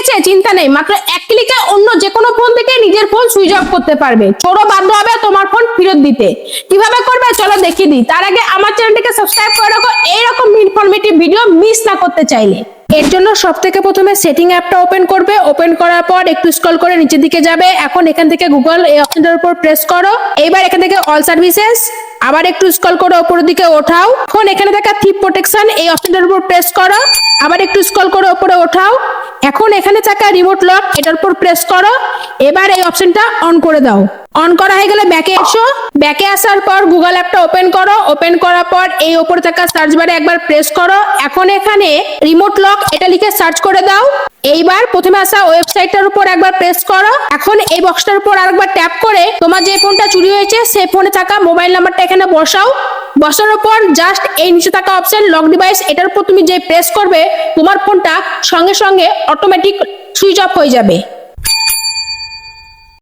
গেছে, চিন্তা নেই, মাত্র এক ক্লিকে অন্য যে কোনো ফোন থেকে নিজের ফোন সুইচ অফ করতে পারবে। চোরও বাধ্য হবে তোমার ফোন ফেরত দিতে। কিভাবে করবে চলো দেখিয়ে দিই। তার আগে আমার চ্যানেলটিকে সাবস্ক্রাইব করে রাখো এইরকম ইনফরমেটিভ ভিডিও মিস না করতে চাইলে। এর জন্য সবথেকে প্রথমে সেটিং অ্যাপটা ওপেন করবে। ওপেন করার পর একটু স্ক্রল করে নিচের দিকে যাবে। এখন এখান থেকে গুগল এই অপশনটার উপর প্রেস করো। এইবার এখান থেকে অল সার্ভিসেস, আবার একটু স্ক্রল করে উপরের দিকে ওঠাও। এখন এখানে থাকা থিপ প্রোটেকশন এই অপশনটার উপর প্রেস করো। আবার একটু স্ক্রল করে উপরে ওঠাও। এখন এখানে থাকা রিমোট লক এটার উপর প্রেস করো। এবার এই অপশনটা অন করে দাও। অন করা হয়ে গেলে ব্যাকে এসো। ব্যাকে আসার পর গুগল অ্যাপটা ওপেন করো। ওপেন করার পর এই উপরে থাকা সার্চ বারে একবার প্রেস করো। এখন এখানে রিমোট লক এটা লিখে সার্চ করে দাও। এইবার প্রথমে আসা ওয়েবসাইটটার উপর একবার প্রেস করো। এখন এই বক্সটার উপর আরেকবার ট্যাপ করে তোমার যে ফোনটা চুরি হয়েছে সেই ফোনে থাকা মোবাইল নাম্বারটা এখানে বসাও। বসানোর পর জাস্ট এই নিচে থাকা অপশন লক ডিভাইস এটার উপর তুমি যে প্রেস করবে তোমার ফোনটা সঙ্গে সঙ্গে অটোমেটিক সুইচ অফ হয়ে যাবে।